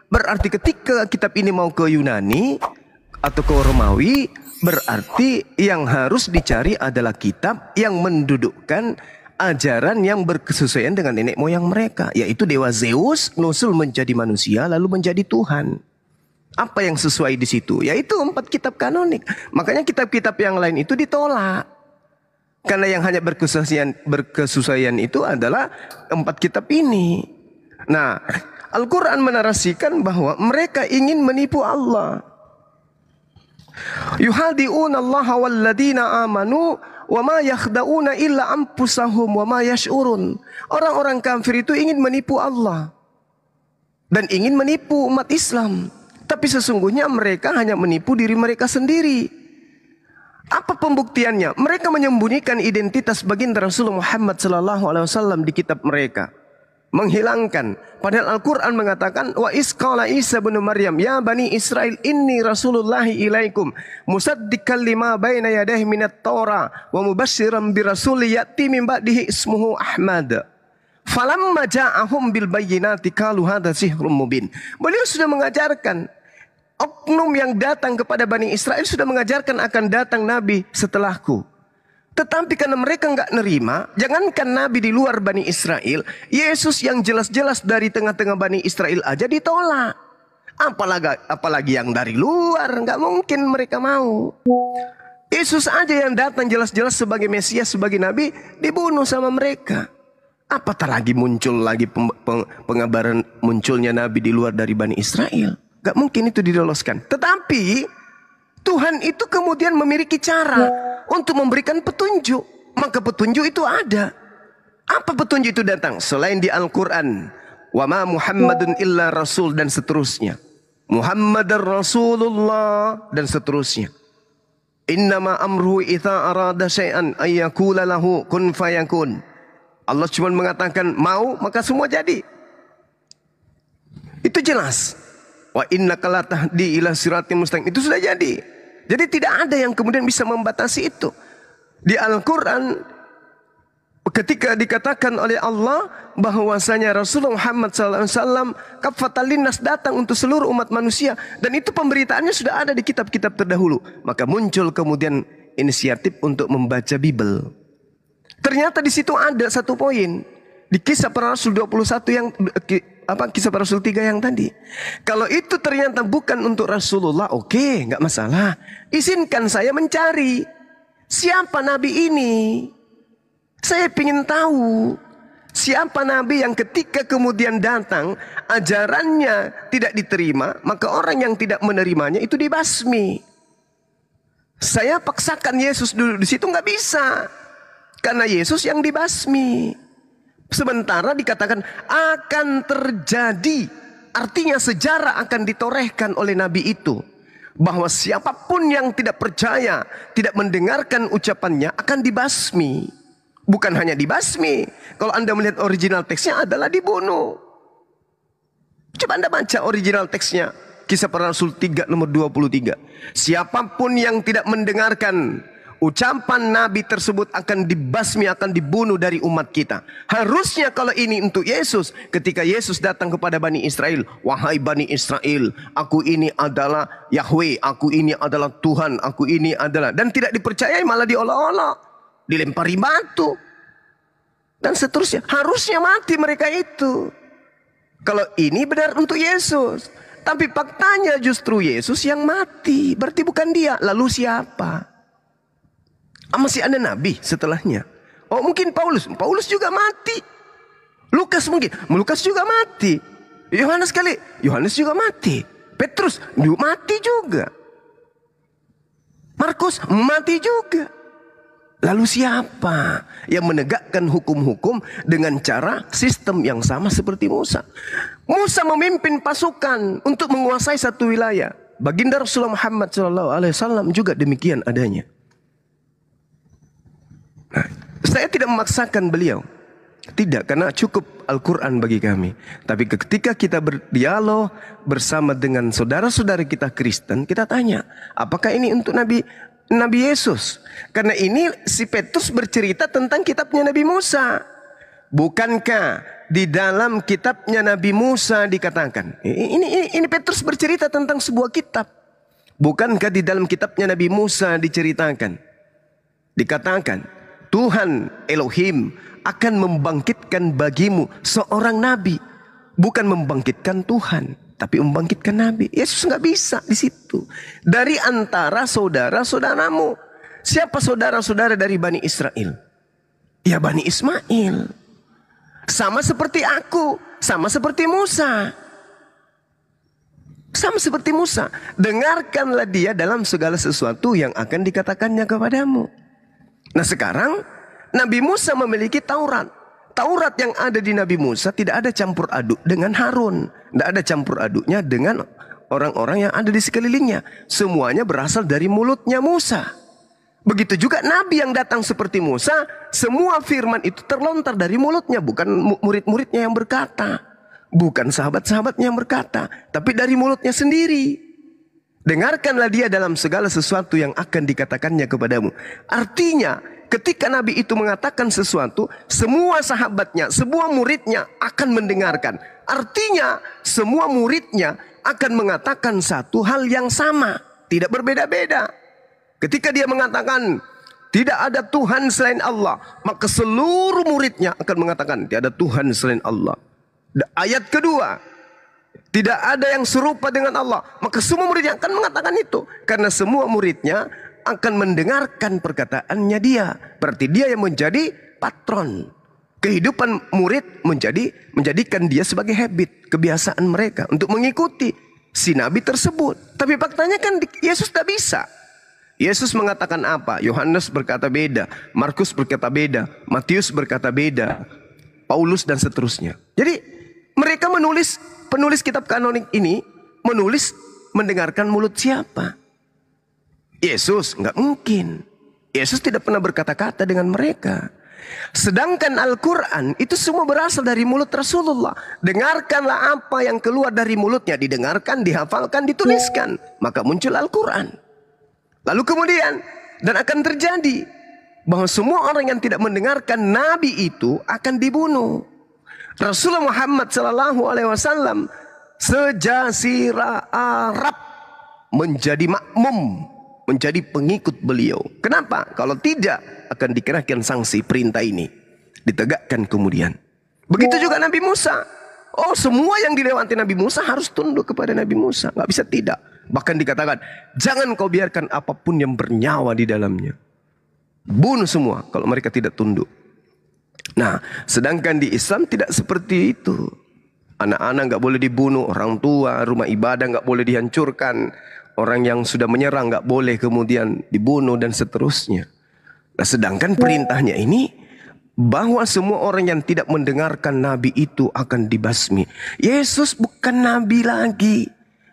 Berarti ketika kitab ini mau ke Yunani atau ke Romawi, berarti yang harus dicari adalah kitab yang mendudukkan ajaran yang berkesesuaian dengan nenek moyang mereka, yaitu dewa Zeus nusul menjadi manusia lalu menjadi Tuhan. Apa yang sesuai di situ? Yaitu 4 kitab kanonik. Makanya kitab-kitab yang lain itu ditolak. Karena yang hanya berkesesuaian itu adalah 4 kitab ini. Nah, Al-Quran menarasikan bahwa mereka ingin menipu Allah. Yuhadi'una Allah walladina amanu wa ma yakhda'una illa anfusahum wa ma yash'urun. Orang-orang kafir itu ingin menipu Allah dan ingin menipu umat Islam. Tapi sesungguhnya mereka hanya menipu diri mereka sendiri. Apa pembuktiannya? Mereka menyembunyikan identitas baginda Rasulullah Muhammad SAW di kitab mereka. Menghilangkan. Padahal Al-Quran mengatakan, wa isqala Isa bin Maryam, ya bani Israel, inni rasulullahi ilaikum, musaddiqan lima baina yadayhi minat Taurah, wa mubashiran bi rasuli ya'ti min ba'dihi ismuhu Ahmad. Falamma ja'ahum bil bayyinati qalu hadza sihrun mubin. Beliau sudah mengajarkan, oknum yang datang kepada Bani Israel sudah mengajarkan akan datang Nabi setelahku. Tetapi karena mereka nggak nerima, jangankan Nabi di luar Bani Israel, Yesus yang jelas-jelas dari tengah-tengah Bani Israel aja ditolak. Apalagi yang dari luar, nggak mungkin mereka mau. Yesus aja yang datang jelas-jelas sebagai Mesias, sebagai Nabi, dibunuh sama mereka. Apatah lagi muncul lagi pengabaran munculnya Nabi di luar dari Bani Israel. Gak mungkin itu diloloskan. Tetapi Tuhan itu kemudian memiliki cara untuk memberikan petunjuk. Maka petunjuk itu ada. Apa petunjuk itu datang? Selain di Al-Quran. Wa ma Muhammadun illa Rasul dan seterusnya. Muhammadar Rasulullah dan seterusnya. Innama amruhu idza arada syai'an ayyakula lahu kun fayakun. Allah cuma mengatakan mau maka semua jadi. Itu jelas. Wa innaka la tahdi ila siratim mustaqim. Itu sudah jadi. Jadi tidak ada yang kemudian bisa membatasi itu. Di Al-Quran ketika dikatakan oleh Allah bahwasanya Rasulullah Muhammad SAW kafatal linnas datang untuk seluruh umat manusia. Dan itu pemberitaannya sudah ada di kitab-kitab terdahulu. Maka muncul kemudian inisiatif untuk membaca Bible. Ternyata di situ ada satu poin. Di Kisah Para Rasul 21 yang Kisah Para Rasul 3 yang tadi. Kalau itu ternyata bukan untuk Rasulullah, oke, nggak masalah. Izinkan saya mencari siapa Nabi ini. Saya ingin tahu siapa Nabi yang ketika kemudian datang ajarannya tidak diterima, maka orang yang tidak menerimanya itu dibasmi. Saya paksakan Yesus dulu di situ nggak bisa, karena Yesus yang dibasmi. Sementara dikatakan akan terjadi. Artinya sejarah akan ditorehkan oleh Nabi itu. Bahwa siapapun yang tidak percaya, tidak mendengarkan ucapannya akan dibasmi. Bukan hanya dibasmi. Kalau Anda melihat original teksnya adalah dibunuh. Coba Anda baca original teksnya. Kisah Para Rasul 3 nomor 23. Siapapun yang tidak mendengarkan ucapan Nabi tersebut akan dibasmi, akan dibunuh dari umat kita. Harusnya kalau ini untuk Yesus, ketika Yesus datang kepada Bani Israel, wahai Bani Israel, aku ini adalah Yahweh, aku ini adalah Tuhan, aku ini adalah, dan tidak dipercayai malah diolok-olok, dilempari batu, dan seterusnya. Harusnya mati mereka itu. Kalau ini benar untuk Yesus. Tapi faktanya justru Yesus yang mati. Berarti bukan dia. Lalu siapa? Masih ada Nabi setelahnya. Oh mungkin Paulus. Paulus juga mati. Lukas mungkin. Lukas juga mati. Yohanes juga mati. Petrus mati juga. Markus mati juga. Lalu siapa yang menegakkan hukum-hukum dengan cara sistem yang sama seperti Musa? Musa memimpin pasukan untuk menguasai satu wilayah. Baginda Rasulullah Muhammad SAW juga demikian adanya. Nah, saya tidak memaksakan beliau. Tidak, karena cukup Al-Quran bagi kami. Tapi ketika kita berdialog bersama dengan saudara-saudara kita Kristen, kita tanya, apakah ini untuk Nabi Yesus? Karena ini si Petrus bercerita tentang kitabnya Nabi Musa. Bukankah di dalam kitabnya Nabi Musa dikatakan. Ini Petrus bercerita tentang sebuah kitab. Bukankah di dalam kitabnya Nabi Musa diceritakan? Dikatakan, Tuhan Elohim akan membangkitkan bagimu seorang nabi. Bukan membangkitkan Tuhan, tapi membangkitkan nabi. Yesus nggak bisa di situ. Dari antara saudara-saudaramu. Siapa saudara-saudara dari Bani Israel? Ya Bani Ismail. Sama seperti aku, sama seperti Musa. Sama seperti Musa. Dengarkanlah dia dalam segala sesuatu yang akan dikatakannya kepadamu. Nah sekarang Nabi Musa memiliki Taurat. Taurat yang ada di Nabi Musa tidak ada campur aduk dengan Harun. Tidak ada campur aduknya dengan orang-orang yang ada di sekelilingnya. Semuanya berasal dari mulutnya Musa. Begitu juga Nabi yang datang seperti Musa. Semua firman itu terlontar dari mulutnya. Bukan murid-muridnya yang berkata. Bukan sahabat-sahabatnya yang berkata. Tapi dari mulutnya sendiri. Dengarkanlah dia dalam segala sesuatu yang akan dikatakannya kepadamu. Artinya, ketika Nabi itu mengatakan sesuatu, semua sahabatnya, semua muridnya akan mendengarkan. Artinya, semua muridnya akan mengatakan satu hal yang sama. Tidak berbeda-beda. Ketika dia mengatakan, tidak ada Tuhan selain Allah, maka seluruh muridnya akan mengatakan, tidak ada Tuhan selain Allah. Ayat kedua, tidak ada yang serupa dengan Allah. Maka semua muridnya akan mengatakan itu. Karena semua muridnya akan mendengarkan perkataannya dia. Berarti dia yang menjadi patron. Kehidupan murid menjadikan dia sebagai habit. Kebiasaan mereka untuk mengikuti si Nabi tersebut. Tapi faktanya kan Yesus tidak bisa. Yesus mengatakan apa? Yohanes berkata beda. Markus berkata beda. Matius berkata beda. Paulus dan seterusnya. Jadi mereka penulis kitab kanonik ini menulis mendengarkan mulut siapa? Yesus, nggak mungkin. Yesus tidak pernah berkata-kata dengan mereka. Sedangkan Al-Quran itu semua berasal dari mulut Rasulullah. Dengarkanlah apa yang keluar dari mulutnya. Didengarkan, dihafalkan, dituliskan. Maka muncul Al-Quran. Lalu kemudian, dan akan terjadi bahwa semua orang yang tidak mendengarkan Nabi itu akan dibunuh. Rasulullah Muhammad SAW sejazirah Arab menjadi makmum, menjadi pengikut beliau. Kenapa? Kalau tidak akan dikenakan sanksi perintah ini. Ditegakkan kemudian. Begitu juga Nabi Musa. Oh, semua yang dilewati Nabi Musa harus tunduk kepada Nabi Musa. Gak bisa tidak. Bahkan dikatakan, jangan kau biarkan apapun yang bernyawa di dalamnya. Bunuh semua kalau mereka tidak tunduk. Nah, sedangkan di Islam tidak seperti itu. Anak-anak gak boleh dibunuh, orang tua, rumah ibadah gak boleh dihancurkan. Orang yang sudah menyerang gak boleh kemudian dibunuh dan seterusnya. Nah, sedangkan perintahnya ini bahwa semua orang yang tidak mendengarkan Nabi itu akan dibasmi. Yesus bukan Nabi lagi.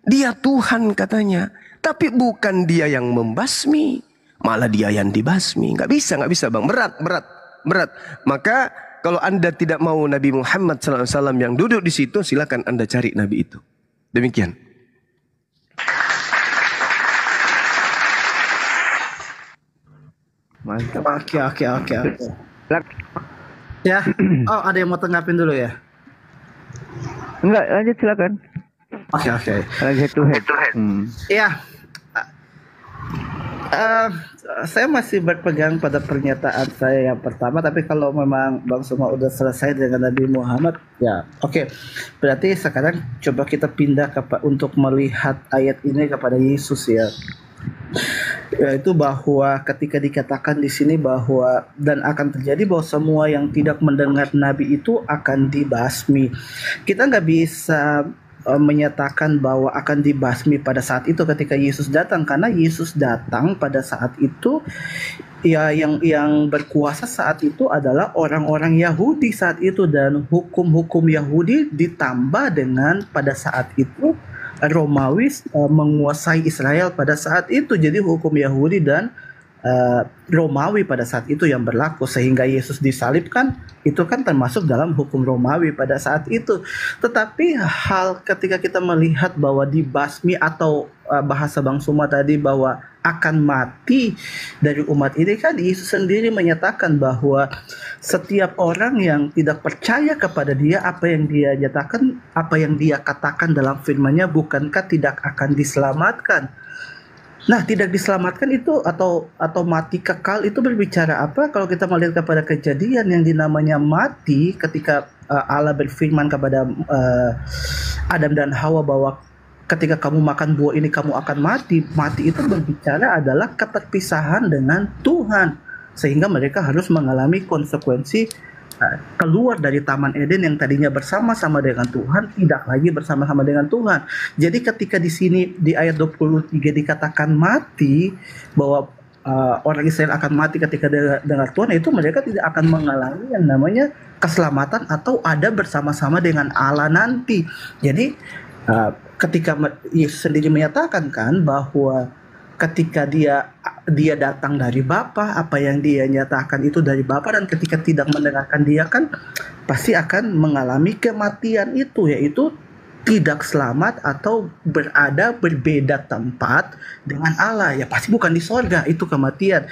Dia Tuhan katanya. Tapi bukan dia yang membasmi. Malah dia yang dibasmi. Gak bisa bang. Berat. Maka kalau Anda tidak mau Nabi Muhammad SAW yang duduk di situ, silakan Anda cari Nabi itu. Demikian. Mantap. Oke. Ya. Oh, ada yang mau tanggapin dulu ya? Enggak, lanjut silakan. Oke. Head to head. Ya. Saya masih berpegang pada pernyataan saya yang pertama, tapi kalau memang Bang Suma udah selesai dengan Nabi Muhammad, ya oke. Berarti sekarang coba kita pindah untuk melihat ayat ini kepada Yesus ya. Yaitu bahwa ketika dikatakan di sini bahwa dan akan terjadi bahwa semua yang tidak mendengar Nabi itu akan dibasmi. Kita nggak bisa menyatakan bahwa akan dibasmi pada saat itu ketika Yesus datang, karena Yesus datang pada saat itu ya yang berkuasa saat itu adalah orang-orang Yahudi saat itu, dan hukum-hukum Yahudi ditambah dengan pada saat itu Romawi menguasai Israel pada saat itu. Jadi hukum Yahudi dan Romawi pada saat itu yang berlaku, sehingga Yesus disalibkan itu kan termasuk dalam hukum Romawi pada saat itu. Tetapi hal ketika kita melihat bahwa dibasmi atau bahasa Bang Suma tadi bahwa akan mati dari umat ini, kan Yesus sendiri menyatakan bahwa setiap orang yang tidak percaya kepada dia, apa yang dia nyatakan, apa yang dia katakan dalam firman-Nya, bukankah tidak akan diselamatkan? Nah, tidak diselamatkan itu atau mati kekal itu berbicara apa? Kalau kita melihat kepada kejadian yang dinamanya mati ketika Allah berfirman kepada Adam dan Hawa bahwa ketika kamu makan buah ini kamu akan mati. Mati itu berbicara adalah keterpisahan dengan Tuhan, sehingga mereka harus mengalami konsekuensi keluar dari Taman Eden yang tadinya bersama-sama dengan Tuhan, tidak lagi bersama-sama dengan Tuhan. Jadi ketika di sini di ayat 23 dikatakan mati, bahwa orang Israel akan mati ketika dengar Tuhan, itu mereka tidak akan mengalami yang namanya keselamatan atau ada bersama-sama dengan Allah nanti. Jadi ketika Yesus sendiri menyatakan kan bahwa ketika dia datang dari Bapa, apa yang dia nyatakan itu dari Bapa, dan ketika tidak mendengarkan dia kan pasti akan mengalami kematian itu, yaitu tidak selamat atau berada berbeda tempat dengan Allah. Ya pasti bukan di sorga, itu kematian.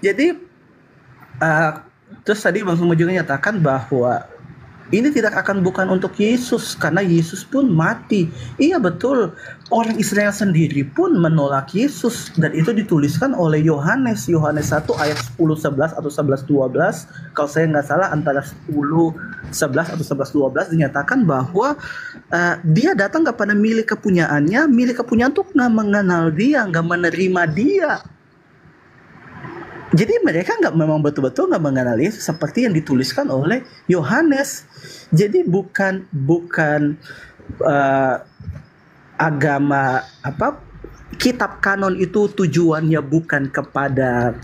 Jadi terus tadi Bang Sumo juga nyatakan bahwa ini tidak akan bukan untuk Yesus, karena Yesus pun mati. Iya betul, orang Israel sendiri pun menolak Yesus, dan itu dituliskan oleh Yohanes 1 ayat 10-11 atau 11-12. Kalau saya nggak salah antara 10-11 atau 11-12 dinyatakan bahwa dia datang kepada milik kepunyaannya tuh nggak mengenal dia, nggak menerima dia. Jadi mereka memang betul-betul nggak mengenal Yesus seperti yang dituliskan oleh Yohanes. Jadi bukan agama kitab kanon itu tujuannya bukan kepada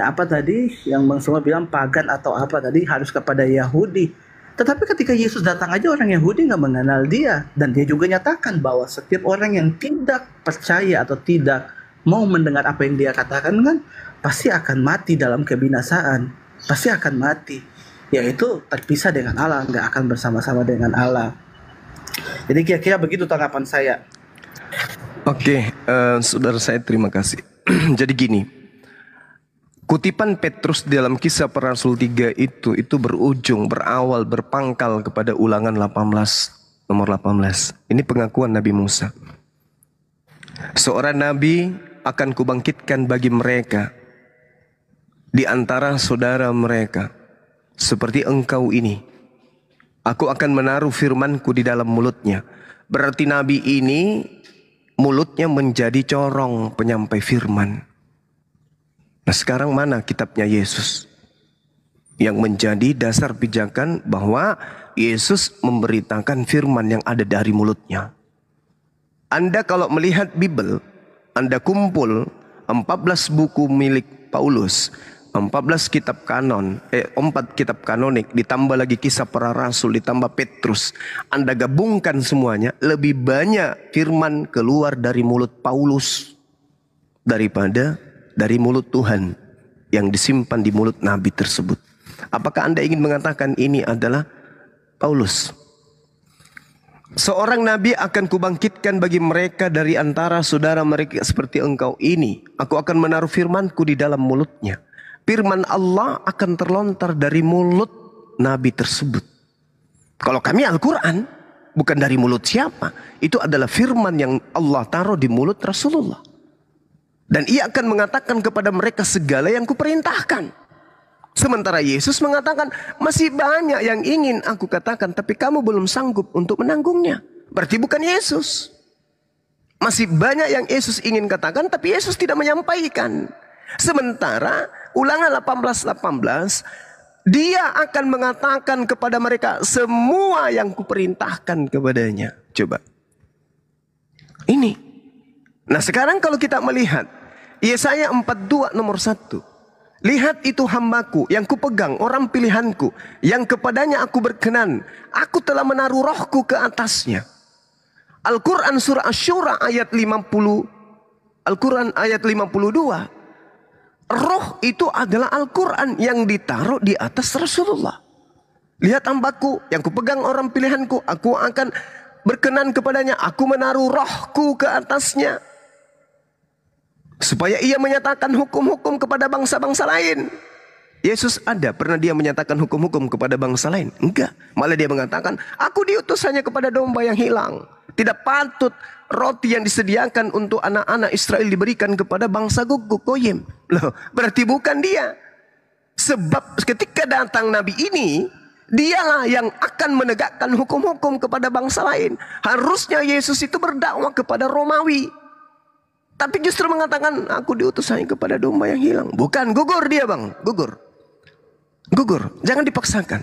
apa tadi yang Bang Suma bilang pagan atau apa tadi, harus kepada Yahudi. Tetapi ketika Yesus datang aja orang Yahudi nggak mengenal dia, dan dia juga nyatakan bahwa setiap orang yang tidak percaya atau tidak mau mendengar apa yang dia katakan kan pasti akan mati dalam kebinasaan, pasti akan mati, yaitu terpisah dengan Allah, nggak akan bersama-sama dengan Allah. Jadi kira-kira begitu tanggapan saya. Oke, saudara saya terima kasih. Jadi gini, kutipan Petrus dalam Kisah Para Rasul 3 itu berawal berpangkal kepada Ulangan 18 nomor 18. Ini pengakuan Nabi Musa. Seorang nabi akan kubangkitkan bagi mereka di antara saudara mereka seperti engkau ini. Aku akan menaruh firmanku di dalam mulutnya. Berarti nabi ini mulutnya menjadi corong penyampai firman. Nah sekarang mana kitabnya Yesus yang menjadi dasar pijakan bahwa Yesus memberitakan firman yang ada dari mulutnya. Anda kalau melihat Bible, Anda kumpul 14 buku milik Paulus, 14 kitab kanon, 4 kitab kanonik, ditambah lagi Kisah Para Rasul, ditambah Petrus. Anda gabungkan semuanya, lebih banyak firman keluar dari mulut Paulus daripada dari mulut Tuhan yang disimpan di mulut Nabi tersebut. Apakah Anda ingin mengatakan ini adalah Paulus? Seorang nabi akan kubangkitkan bagi mereka dari antara saudara mereka seperti engkau ini. Aku akan menaruh firmanku di dalam mulutnya. Firman Allah akan terlontar dari mulut nabi tersebut. Kalau kami Al-Quran, bukan dari mulut siapa. Itu adalah firman yang Allah taruh di mulut Rasulullah. Dan ia akan mengatakan kepada mereka segala yang kuperintahkan. Sementara Yesus mengatakan, masih banyak yang ingin aku katakan, tapi kamu belum sanggup untuk menanggungnya. Berarti bukan Yesus. Masih banyak yang Yesus ingin katakan, tapi Yesus tidak menyampaikan. Sementara Ulangan 18:18, dia akan mengatakan kepada mereka semua yang kuperintahkan kepadanya. Coba. Ini. Nah sekarang kalau kita melihat Yesaya 42 nomor 1. Lihat itu hambaku yang kupegang, orang pilihanku, yang kepadanya aku berkenan. Aku telah menaruh rohku ke atasnya. Al-Quran surah Asy-Syura ayat 50. Al-Quran ayat 52. Roh itu adalah Al-Quran yang ditaruh di atas Rasulullah. Lihat hambaku yang kupegang orang pilihanku, aku akan berkenan kepadanya, aku menaruh rohku ke atasnya. Supaya ia menyatakan hukum-hukum kepada bangsa-bangsa lain. Yesus pernah dia menyatakan hukum-hukum kepada bangsa lain? Enggak. Malah dia mengatakan, aku diutus hanya kepada domba yang hilang. Tidak patut roti yang disediakan untuk anak-anak Israel diberikan kepada bangsa Goyim. Loh, berarti bukan dia. Sebab ketika datang Nabi ini, dialah yang akan menegakkan hukum-hukum kepada bangsa lain. Harusnya Yesus itu berdakwah kepada Romawi. Tapi justru mengatakan, aku diutus hanya kepada domba yang hilang. Bukan, gugur dia bang, gugur. Gugur, jangan dipaksakan.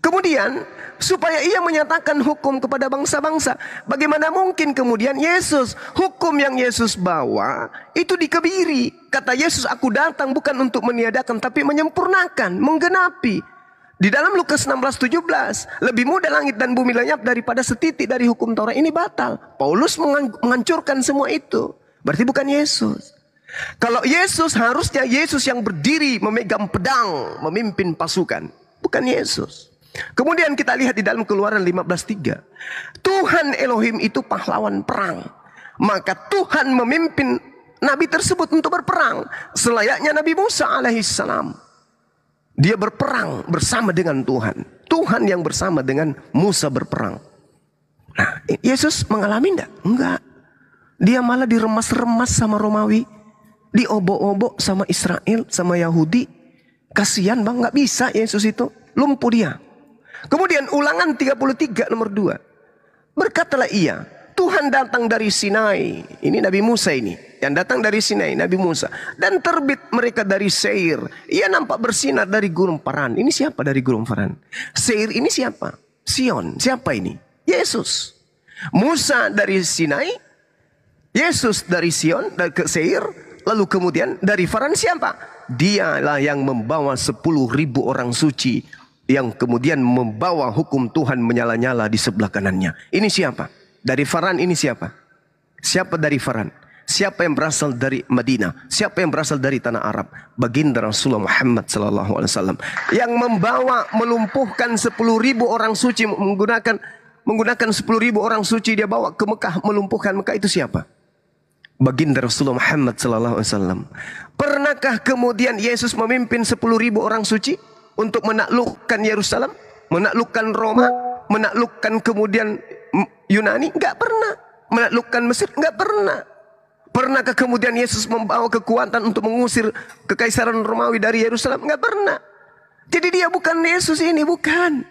Kemudian, supaya ia menyatakan hukum kepada bangsa-bangsa. Bagaimana mungkin kemudian Yesus, hukum yang Yesus bawa, itu dikebiri. Kata Yesus, aku datang bukan untuk meniadakan, tapi menyempurnakan, menggenapi. Di dalam Lukas 16:17, lebih mudah langit dan bumi lenyap daripada setitik dari hukum Taurat ini batal. Paulus menghancurkan semua itu. Berarti bukan Yesus. Kalau Yesus, harusnya Yesus yang berdiri memegang pedang, memimpin pasukan. Bukan Yesus. Kemudian kita lihat di dalam Keluaran 15:3. Tuhan Elohim itu pahlawan perang. Maka Tuhan memimpin Nabi tersebut untuk berperang. Selayaknya Nabi Musa alaihissalam. Dia berperang bersama dengan Tuhan. Tuhan yang bersama dengan Musa berperang. Nah, Yesus mengalami enggak? Enggak. Dia malah diremas-remas sama Romawi. Diobok-obok sama Israel, sama Yahudi. Kasihan bang, gak bisa Yesus itu. Lumpuh dia. Kemudian Ulangan 33 nomor 2. Berkatalah ia, Tuhan datang dari Sinai. Ini Nabi Musa ini. Yang datang dari Sinai, Nabi Musa. Dan terbit mereka dari Seir. Ia nampak bersinar dari Gunung Paran. Ini siapa dari Gunung Paran? Seir ini siapa? Sion. Siapa ini? Yesus. Musa dari Sinai. Yesus dari Sion, dari ke Seir. Lalu kemudian dari Faran siapa? Dialah yang membawa 10.000 orang suci. Yang kemudian membawa hukum Tuhan menyala-nyala di sebelah kanannya. Ini siapa? Dari Faran ini siapa? Siapa dari Faran? Siapa yang berasal dari Madinah? Siapa yang berasal dari tanah Arab? Baginda Rasulullah Muhammad SAW. Yang membawa, melumpuhkan 10.000 orang suci. Menggunakan 10.000 orang suci dia bawa ke Mekah. Melumpuhkan Mekah, itu siapa? Baginda Rasulullah Muhammad SAW. Pernahkah kemudian Yesus memimpin 10.000 orang suci untuk menaklukkan Yerusalem, menaklukkan Roma, menaklukkan kemudian Yunani? Enggak pernah. Menaklukkan Mesir? Enggak pernah. Pernahkah kemudian Yesus membawa kekuatan untuk mengusir kekaisaran Romawi dari Yerusalem? Enggak pernah. Jadi dia bukan Yesus ini, bukan.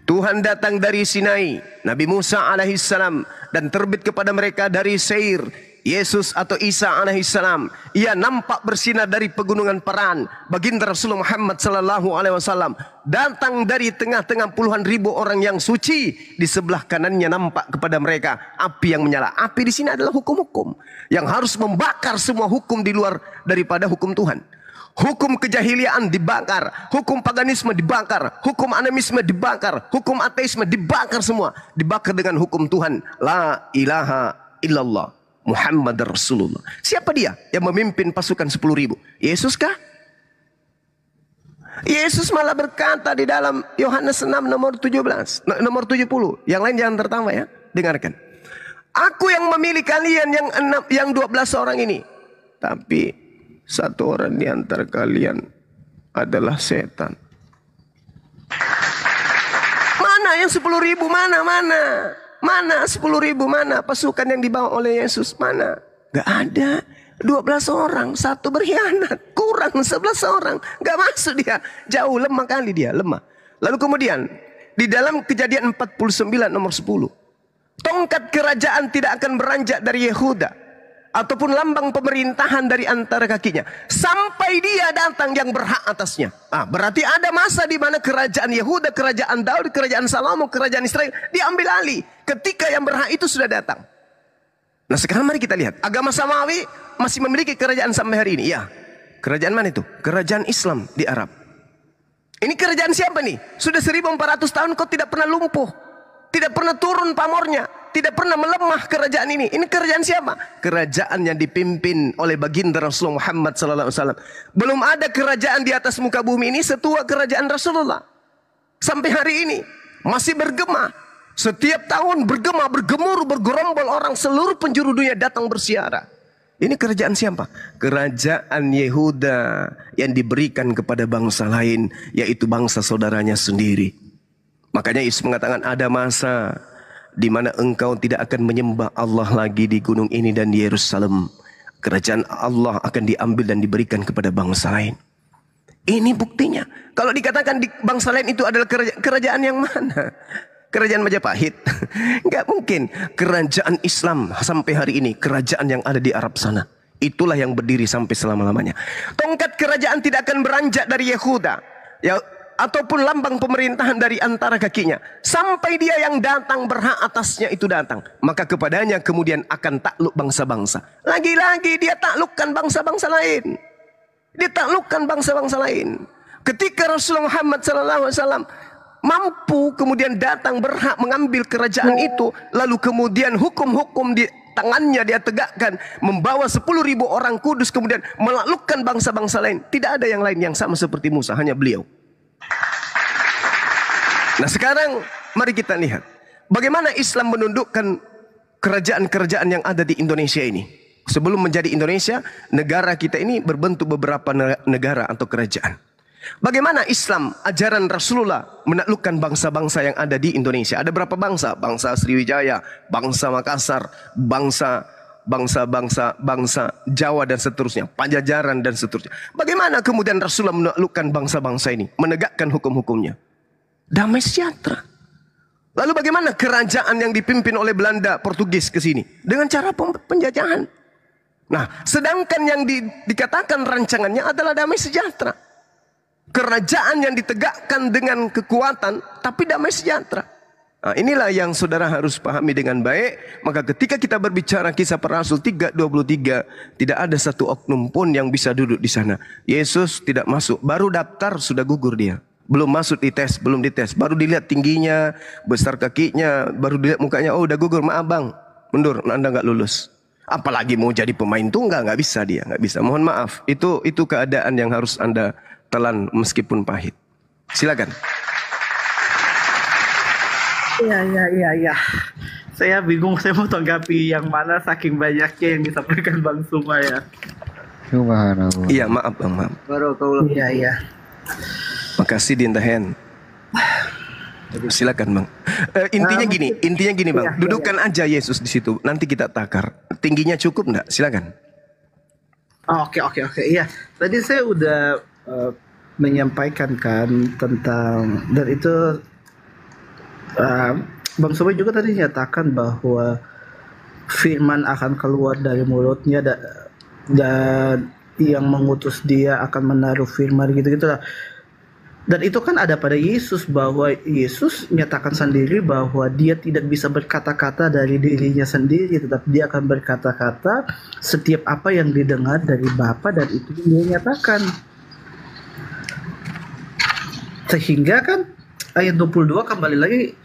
Tuhan datang dari Sinai, Nabi Musa alaihissalam, dan terbit kepada mereka dari Seir. Yesus atau Isa alaihissalam, ia nampak bersinar dari pegunungan Paran. Baginda Rasulullah Muhammad sallallahu alaihi wasallam datang dari tengah-tengah puluhan ribu orang yang suci. Di sebelah kanannya nampak kepada mereka api yang menyala. Api di sini adalah hukum-hukum yang harus membakar semua hukum di luar daripada hukum Tuhan. Hukum kejahiliaan dibakar, hukum paganisme dibakar, hukum animisme dibakar, hukum ateisme dibakar semua. Dibakar dengan hukum Tuhan. La ilaha illallah Muhammad Rasulullah. Siapa dia yang memimpin pasukan 10.000? Yesus kah? Yesus malah berkata di dalam Yohanes 6 nomor 17, nomor 70. Yang lain jangan tertawa ya. Dengarkan. Aku yang memilih kalian yang 12 orang ini. Tapi satu orang di antara kalian adalah setan. Mana yang 10.000? Mana 10.000? Mana pasukan yang dibawa oleh Yesus? Mana? Gak ada. 12 orang, satu berkhianat. Kurang 11 orang. Gak masuk dia. Jauh, lemah kali dia, lemah. Lalu kemudian di dalam Kejadian 49 nomor 10. Tongkat kerajaan tidak akan beranjak dari Yehuda, ataupun lambang pemerintahan dari antara kakinya, sampai dia datang yang berhak atasnya. Berarti ada masa di mana kerajaan Yehuda, kerajaan Daud, kerajaan Salomo, kerajaan Israel diambil alih ketika yang berhak itu sudah datang. Nah sekarang mari kita lihat, agama Samawi masih memiliki kerajaan sampai hari ini. Ya, kerajaan mana itu? Kerajaan Islam di Arab. Ini kerajaan siapa nih? Sudah 1400 tahun kok tidak pernah lumpuh, tidak pernah turun pamornya, tidak pernah melemah kerajaan ini. Ini kerajaan siapa? Kerajaan yang dipimpin oleh baginda Rasulullah Muhammad SAW. Belum ada kerajaan di atas muka bumi ini setua kerajaan Rasulullah. Sampai hari ini masih bergema. Setiap tahun bergema, bergemuruh, bergerombol orang seluruh penjuru dunia datang bersiara. Ini kerajaan siapa? Kerajaan Yehuda yang diberikan kepada bangsa lain, yaitu bangsa saudaranya sendiri. Makanya Yesus mengatakan ada masa di mana engkau tidak akan menyembah Allah lagi di gunung ini dan di Yerusalem. Kerajaan Allah akan diambil dan diberikan kepada bangsa lain. Ini buktinya. Kalau dikatakan di bangsa lain itu adalah kerajaan yang mana? Kerajaan Majapahit? Enggak mungkin. Kerajaan Islam sampai hari ini, kerajaan yang ada di Arab sana. Itulah yang berdiri sampai selama-lamanya. Tongkat kerajaan tidak akan beranjak dari Yehuda, ya, ataupun lambang pemerintahan dari antara kakinya, sampai dia yang datang berhak atasnya itu datang, maka kepadanya kemudian akan takluk bangsa-bangsa. Lagi-lagi dia taklukkan bangsa-bangsa lain. Dia taklukkan bangsa-bangsa lain. Ketika Rasulullah Muhammad SAW mampu kemudian datang berhak mengambil kerajaan itu, lalu kemudian hukum-hukum di tangannya dia tegakkan, membawa 10.000 orang kudus kemudian menaklukkan bangsa-bangsa lain. Tidak ada yang lain yang sama seperti Musa, hanya beliau. Nah sekarang mari kita lihat bagaimana Islam menundukkan kerajaan-kerajaan yang ada di Indonesia ini. Sebelum menjadi Indonesia, negara kita ini berbentuk beberapa negara atau kerajaan. Bagaimana Islam, ajaran Rasulullah menaklukkan bangsa-bangsa yang ada di Indonesia. Ada berapa bangsa? Bangsa Sriwijaya, bangsa Makassar, bangsa Jawa dan seterusnya, Pajajaran dan seterusnya. Bagaimana kemudian Rasulullah menaklukkan bangsa-bangsa ini, menegakkan hukum-hukumnya? Damai sejahtera. Lalu bagaimana kerajaan yang dipimpin oleh Belanda, Portugis ke sini? Dengan cara penjajahan. Nah, sedangkan yang dikatakan rancangannya adalah damai sejahtera. Kerajaan yang ditegakkan dengan kekuatan, tapi damai sejahtera. Nah, inilah yang saudara harus pahami dengan baik. Maka ketika kita berbicara kisah para Rasul 3:23, tidak ada satu oknum pun yang bisa duduk di sana. Yesus tidak masuk, baru daftar sudah gugur dia. Belum masuk dites, belum dites. Baru dilihat tingginya, besar kakinya, baru dilihat mukanya, oh udah gugur, maaf bang, mundur, Anda nggak lulus. Apalagi mau jadi pemain tunggal, nggak bisa dia, nggak bisa. Mohon maaf, itu keadaan yang harus Anda telan meskipun pahit. Silakan. Iya. Saya bingung, saya mau tanggapi yang mana saking banyaknya yang disampaikan Bang Suma ya. Subhanallah. Iya, maaf bang, maaf. Baru kau iya. Makasih Dindahen. Silakan bang. Intinya gini bang. Dudukkan aja Yesus di situ. Nanti kita takar. Tingginya cukup enggak? Silakan. Oke. Iya. Tadi saya udah menyampaikan kan tentang, dan itu Bang Sobe juga tadi nyatakan bahwa firman akan keluar dari mulutnya dan yang mengutus dia akan menaruh firman gitu-gitulah. Dan itu kan ada pada Yesus, bahwa Yesus menyatakan sendiri bahwa dia tidak bisa berkata-kata dari dirinya sendiri, tetapi dia akan berkata-kata setiap apa yang didengar dari Bapa, dan itu yang dia nyatakan. Sehingga kan ayat 22 kembali lagi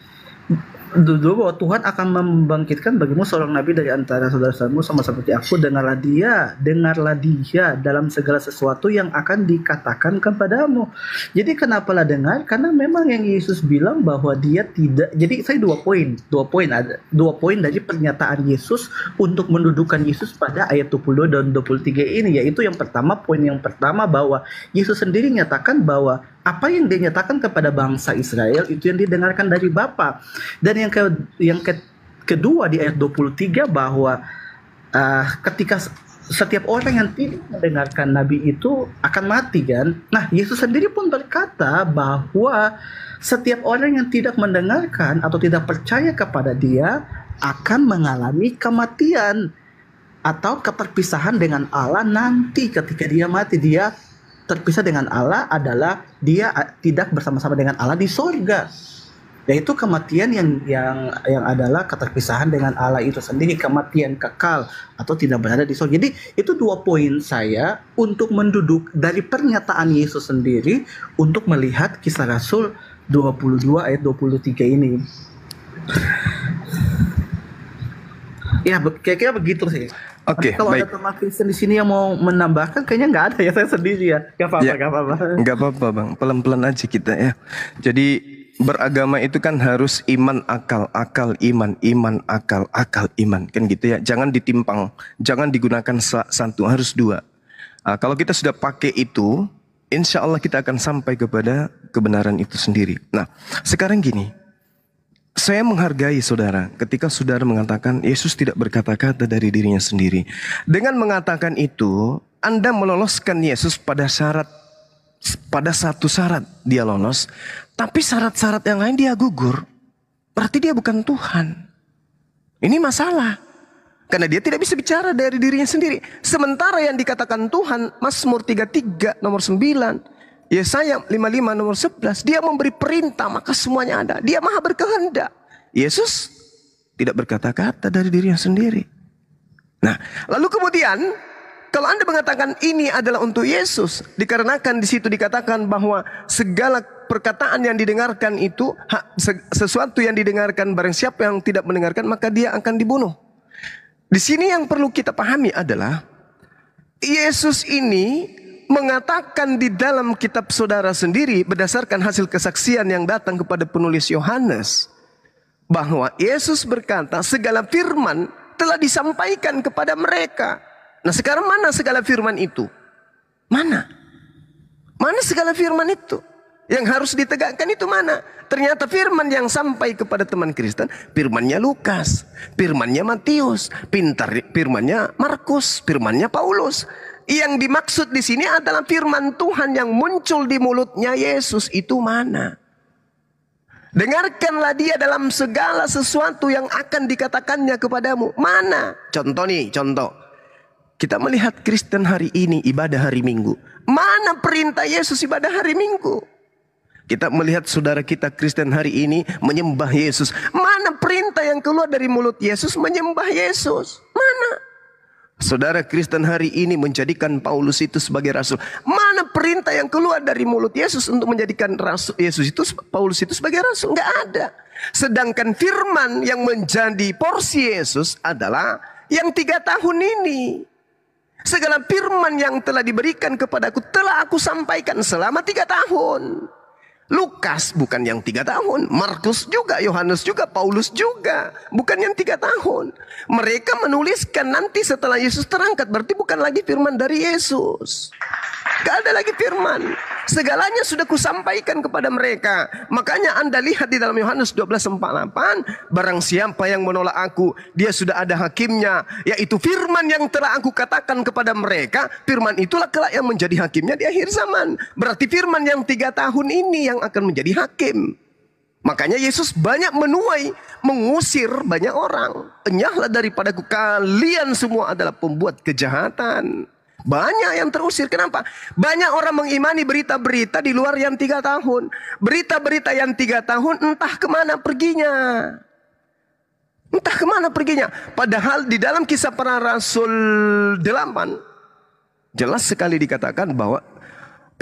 dulu bahwa Tuhan akan membangkitkan bagimu seorang nabi dari antara saudara-saudaramu sama seperti aku. Dengarlah dia dalam segala sesuatu yang akan dikatakan kepadamu. Jadi kenapalah dengar? Karena memang yang Yesus bilang bahwa dia tidak. Jadi saya dua poin dari pernyataan Yesus untuk mendudukan Yesus pada ayat 22 dan 23 ini, yaitu poin yang pertama bahwa Yesus sendiri nyatakan bahwa apa yang dia nyatakan kepada bangsa Israel itu yang didengarkan dari Bapa. Dan yang kedua di ayat 23 bahwa ketika setiap orang yang tidak mendengarkan nabi itu akan mati kan. Nah, Yesus sendiri pun berkata bahwa setiap orang yang tidak mendengarkan atau tidak percaya kepada dia akan mengalami kematian atau keterpisahan dengan Allah nanti. Ketika dia mati, dia terpisah dengan Allah adalah dia tidak bersama-sama dengan Allah di sorga, yaitu kematian yang adalah keterpisahan dengan Allah itu sendiri, kematian kekal atau tidak berada di sorga. Jadi itu dua poin saya untuk menduduk dari pernyataan Yesus sendiri untuk melihat kisah Rasul 22 ayat 23 ini. Ya, kira-kira begitu sih. Oke, Kalau ada baik. teman Kristen di sini yang mau menambahkan, kayaknya nggak ada ya, saya sendiri ya. Gak apa-apa, Ya, gak apa-apa. nggak apa-apa bang, pelan-pelan aja kita ya. Jadi beragama itu kan harus iman akal, akal iman, iman akal, akal iman, kan gitu ya. Jangan ditimpang, jangan digunakan satu, harus dua. Kalau kita sudah pakai itu, insya Allah kita akan sampai kepada kebenaran itu sendiri. Nah, sekarang gini, saya menghargai saudara ketika saudara mengatakan Yesus tidak berkata-kata dari dirinya sendiri. Dengan mengatakan itu, Anda meloloskan Yesus pada satu syarat dia lolos, tapi syarat-syarat yang lain dia gugur. Berarti dia bukan Tuhan. Ini masalah. Karena dia tidak bisa bicara dari dirinya sendiri. Sementara yang dikatakan Tuhan, Mazmur 33 nomor 9, Yesaya 55 nomor 11, dia memberi perintah maka semuanya ada. Dia maha berkehendak. Yesus tidak berkata-kata dari dirinya sendiri. Nah, lalu kemudian kalau Anda mengatakan ini adalah untuk Yesus, dikarenakan di situ dikatakan bahwa segala perkataan yang didengarkan itu sesuatu yang didengarkan, barang siapa yang tidak mendengarkan maka dia akan dibunuh. Di sini yang perlu kita pahami adalah Yesus ini mengatakan di dalam kitab saudara sendiri berdasarkan hasil kesaksian yang datang kepada penulis Yohanes bahwa Yesus berkata segala firman telah disampaikan kepada mereka. Nah, sekarang mana segala firman itu? Mana? Mana segala firman itu? Yang harus ditegakkan itu mana? Ternyata firman yang sampai kepada teman Kristen, firmannya Lukas, firmannya Matius, firmannya Markus, firmannya Paulus. Yang dimaksud di sini adalah firman Tuhan yang muncul di mulutnya Yesus itu mana? Dengarkanlah dia dalam segala sesuatu yang akan dikatakannya kepadamu. Mana? Contoh nih, contoh. Kita melihat Kristen hari ini ibadah hari Minggu. Mana perintah Yesus ibadah hari Minggu? Kita melihat saudara kita Kristen hari ini menyembah Yesus. Mana perintah yang keluar dari mulut Yesus menyembah Yesus? Mana? Saudara Kristen hari ini menjadikan Paulus itu sebagai rasul. Mana perintah yang keluar dari mulut Yesus untuk menjadikan rasul Yesus itu, Paulus itu sebagai rasul? Enggak ada. Sedangkan firman yang menjadi porsi Yesus adalah yang 3 tahun ini. Segala firman yang telah diberikan kepadaku telah aku sampaikan selama 3 tahun. Lukas bukan yang 3 tahun, Markus juga, Yohanes juga, Paulus juga, bukan yang 3 tahun. Mereka menuliskan nanti setelah Yesus terangkat, berarti bukan lagi firman dari Yesus. Gak ada lagi firman. Segalanya sudah kusampaikan kepada mereka. Makanya Anda lihat di dalam Yohanes 12:48, barang siapa yang menolak aku, dia sudah ada hakimnya, yaitu firman yang telah aku katakan kepada mereka. Firman itulah kelak yang menjadi hakimnya di akhir zaman. Berarti firman yang 3 tahun ini yang akan menjadi hakim. Makanya Yesus banyak menuai, mengusir banyak orang. Enyahlah daripadaku, kalian semua adalah pembuat kejahatan. Banyak yang terusir. Kenapa? Banyak orang mengimani berita-berita di luar yang 3 tahun. Berita-berita yang 3 tahun entah kemana perginya. Entah kemana perginya. Padahal di dalam Kisah Para Rasul 8 jelas sekali dikatakan bahwa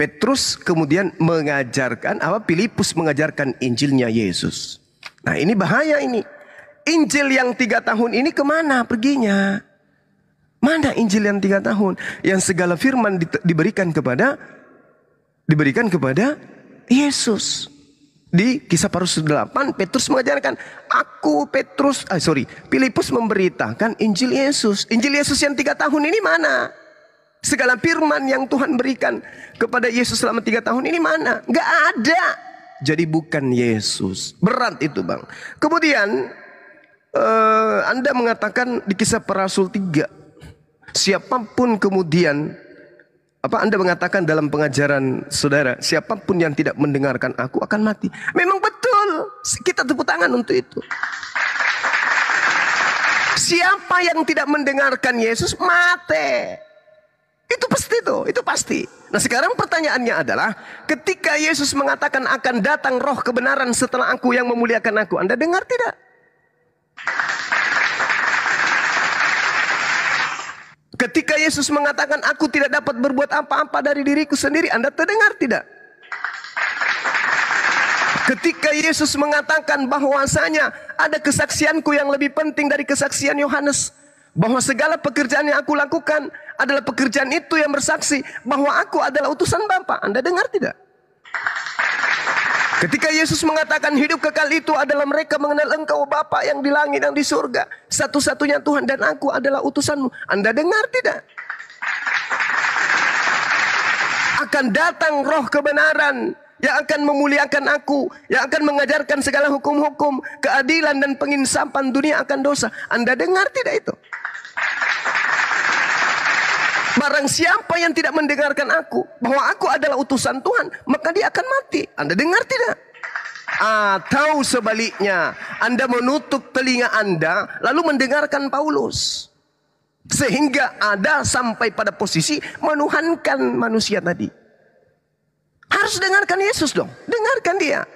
Petrus kemudian mengajarkan, Filipus mengajarkan Injilnya Yesus. Nah, ini bahaya ini. Injil yang 3 tahun ini kemana perginya? Mana Injil yang 3 tahun? Yang segala firman diberikan kepada Yesus. Di Kisah Para Rasul 8, Petrus mengajarkan, Filipus memberitakan Injil Yesus. Injil Yesus yang 3 tahun ini mana? Segala firman yang Tuhan berikan kepada Yesus selama 3 tahun ini mana? Gak ada. Jadi bukan Yesus. Berat itu bang. Kemudian Anda mengatakan di Kisah Para Rasul 3, siapapun kemudian, Anda mengatakan dalam pengajaran saudara, siapapun yang tidak mendengarkan aku akan mati. Memang betul. Kita tepuk tangan untuk itu. Siapa yang tidak mendengarkan Yesus mati. Itu pasti itu pasti. Nah, sekarang pertanyaannya adalah, ketika Yesus mengatakan akan datang roh kebenaran setelah aku yang memuliakan aku, Anda dengar tidak? Ketika Yesus mengatakan aku tidak dapat berbuat apa-apa dari diriku sendiri, Anda terdengar tidak? Ketika Yesus mengatakan bahwasanya ada kesaksianku yang lebih penting dari kesaksian Yohanes, bahwa segala pekerjaan yang aku lakukan adalah pekerjaan itu yang bersaksi bahwa aku adalah utusan Bapa. Anda dengar tidak? Ketika Yesus mengatakan hidup kekal itu adalah mereka mengenal Engkau Bapa yang di langit dan di surga, satu-satunya Tuhan, dan aku adalah utusanmu. Anda dengar tidak? Akan datang roh kebenaran yang akan memuliakan aku, yang akan mengajarkan segala hukum-hukum, keadilan dan penginsapan dunia akan dosa. Anda dengar tidak itu? Barang siapa yang tidak mendengarkan aku, bahwa aku adalah utusan Tuhan, maka dia akan mati. Anda dengar tidak? Atau sebaliknya, Anda menutup telinga Anda, lalu mendengarkan Paulus. Sehingga ada sampai pada posisi menuhankan manusia tadi. Harus dengarkan Yesus dong. Dengarkan dia.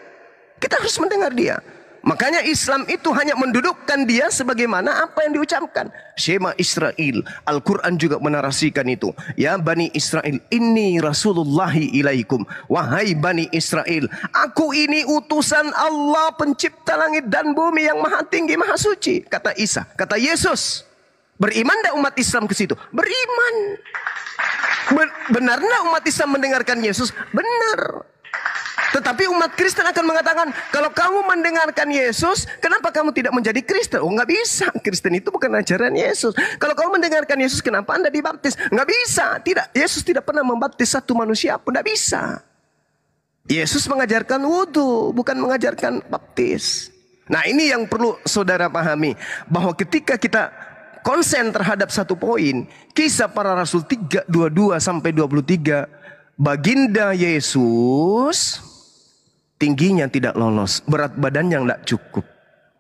Kita harus mendengar dia. Makanya Islam itu hanya mendudukkan dia sebagaimana apa yang diucapkan. Shema Israel. Al-Quran juga menarasikan itu. Ya Bani Israel, inni Rasulullahi ilaikum. Wahai Bani Israel, aku ini utusan Allah pencipta langit dan bumi yang maha tinggi, maha suci. Kata Isa, kata Yesus. Beriman tak umat Islam ke situ? Beriman. Benar tak umat Islam mendengarkan Yesus? Benar. Tetapi umat Kristen akan mengatakan, kalau kamu mendengarkan Yesus, kenapa kamu tidak menjadi Kristen? Oh, nggak bisa. Kristen itu bukan ajaran Yesus. Kalau kamu mendengarkan Yesus, kenapa Anda dibaptis? Nggak bisa. Tidak. Yesus tidak pernah membaptis satu manusia pun. Nggak bisa. Yesus mengajarkan wudhu, bukan mengajarkan baptis. Nah, ini yang perlu saudara pahami. Bahwa ketika kita konsen terhadap satu poin, Kisah Para Rasul 3:22 sampai 23, baginda Yesus tingginya tidak lolos, berat badannya tidak cukup,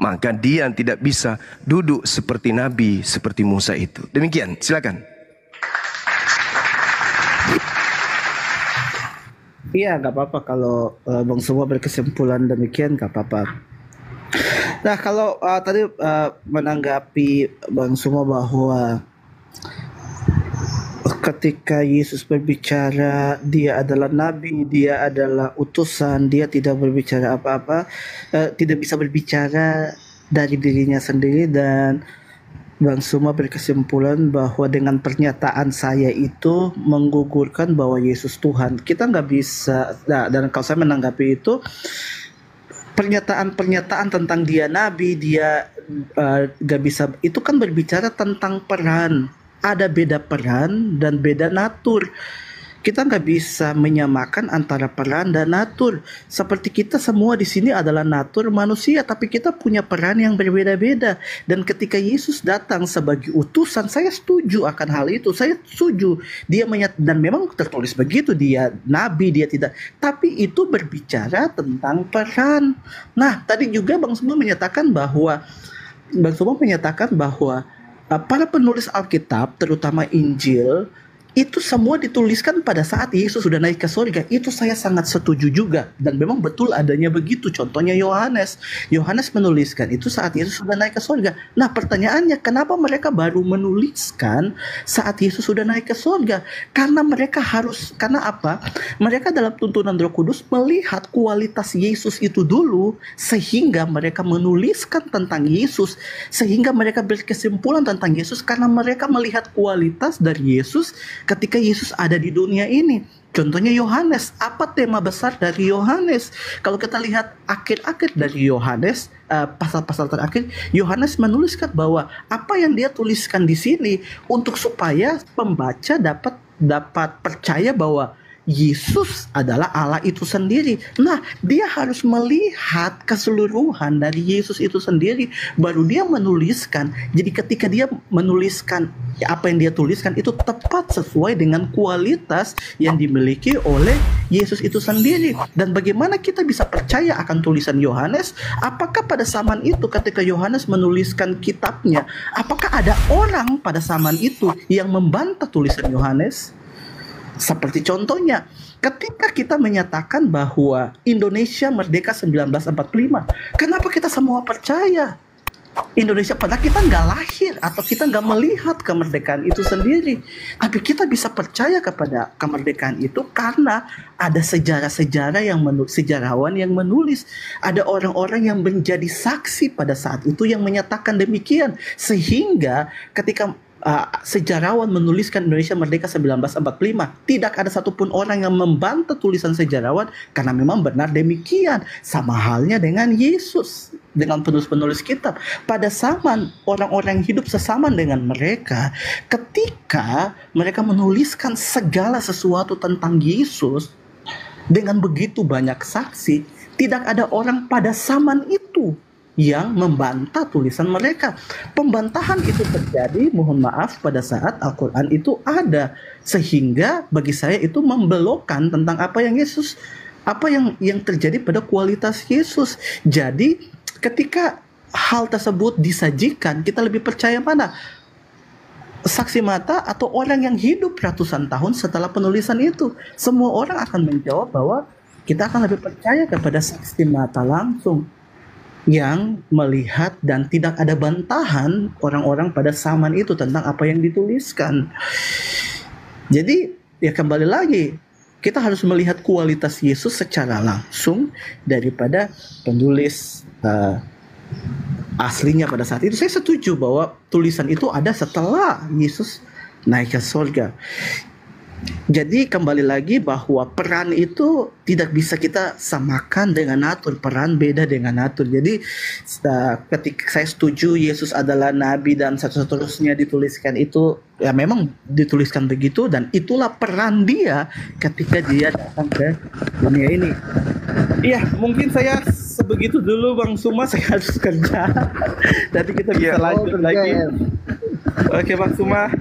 maka dia tidak bisa duduk seperti Nabi, seperti Musa itu. Demikian, silakan. Iya, nggak apa-apa kalau Bang semua berkesimpulan demikian, nggak apa-apa. Nah, kalau tadi menanggapi Bang semua bahwa ketika Yesus berbicara, dia adalah nabi, dia adalah utusan, dia tidak berbicara apa-apa, tidak bisa berbicara dari dirinya sendiri, dan Bang Suma berkesimpulan bahwa dengan pernyataan saya itu menggugurkan bahwa Yesus Tuhan. Kita nggak bisa, dan kalau saya menanggapi itu, pernyataan-pernyataan tentang dia nabi, dia nggak bisa, itu kan berbicara tentang peran. Ada beda peran dan beda natur. Kita nggak bisa menyamakan antara peran dan natur. Seperti kita semua di sini adalah natur manusia, tapi kita punya peran yang berbeda-beda. Dan ketika Yesus datang sebagai utusan, saya setuju akan hal itu. Saya setuju. Dan memang tertulis begitu, dia nabi, dia tidak. Tapi itu berbicara tentang peran. Nah, tadi juga Bang Suma menyatakan bahwa para penulis Alkitab, terutama Injil, itu semua dituliskan pada saat Yesus sudah naik ke surga. Itu saya sangat setuju juga. Dan memang betul adanya begitu. Contohnya Yohanes. Yohanes menuliskan itu saat Yesus sudah naik ke surga. Nah, pertanyaannya, kenapa mereka baru menuliskan saat Yesus sudah naik ke surga? Karena apa? Mereka dalam tuntunan Roh Kudus melihat kualitas Yesus itu dulu, sehingga mereka menuliskan tentang Yesus. Sehingga mereka berkesimpulan tentang Yesus karena mereka melihat kualitas dari Yesus ketika Yesus ada di dunia ini. Contohnya Yohanes. Apa tema besar dari Yohanes? Kalau kita lihat akhir-akhir dari Yohanes, pasal-pasal terakhir, Yohanes menuliskan bahwa apa yang dia tuliskan di sini untuk supaya pembaca dapat percaya bahwa Yesus adalah Allah itu sendiri. Nah, dia harus melihat keseluruhan dari Yesus itu sendiri, baru dia menuliskan. Jadi ketika dia menuliskan, apa yang dia tuliskan itu tepat sesuai dengan kualitas yang dimiliki oleh Yesus itu sendiri. Dan bagaimana kita bisa percaya akan tulisan Yohanes? Apakah pada zaman itu ketika Yohanes menuliskan kitabnya, apakah ada orang pada zaman itu yang membantah tulisan Yohanes? Seperti contohnya, ketika kita menyatakan bahwa Indonesia merdeka 1945, kenapa kita semua percaya? Indonesia, padahal kita nggak lahir atau kita nggak melihat kemerdekaan itu sendiri, tapi kita bisa percaya kepada kemerdekaan itu karena ada sejarah-sejarah sejarawan yang menulis, ada orang-orang yang menjadi saksi pada saat itu yang menyatakan demikian, sehingga ketika sejarawan menuliskan Indonesia Merdeka 1945, tidak ada satupun orang yang membantah tulisan sejarawan karena memang benar demikian. Sama halnya dengan Yesus, dengan penulis-penulis kitab. Pada zaman orang-orang hidup sesama dengan mereka, ketika mereka menuliskan segala sesuatu tentang Yesus dengan begitu banyak saksi, tidak ada orang pada zaman itu yang membantah tulisan mereka. Pembantahan itu terjadi, mohon maaf, pada saat Al-Quran itu ada, sehingga bagi saya itu membelokkan tentang apa yang terjadi pada kualitas Yesus. Jadi ketika hal tersebut disajikan, kita lebih percaya mana? Saksi mata atau orang yang hidup ratusan tahun setelah penulisan itu? Semua orang akan menjawab bahwa kita akan lebih percaya kepada saksi mata langsung yang melihat dan tidak ada bantahan orang-orang pada zaman itu tentang apa yang dituliskan. Jadi ya kembali lagi, kita harus melihat kualitas Yesus secara langsung daripada penulis aslinya pada saat itu. Saya setuju bahwa tulisan itu ada setelah Yesus naik ke surga. Jadi kembali lagi bahwa peran itu tidak bisa kita samakan dengan natur. Peran beda dengan natur. Jadi ketika saya setuju Yesus adalah nabi dan seterusnya dituliskan itu, ya memang dituliskan begitu, dan itulah peran dia ketika dia datang ke dunia ini. Iya, mungkin saya sebegitu dulu Bang Suma, saya harus kerja. Nanti kita bisa lanjut lagi. Oke Bang Suma,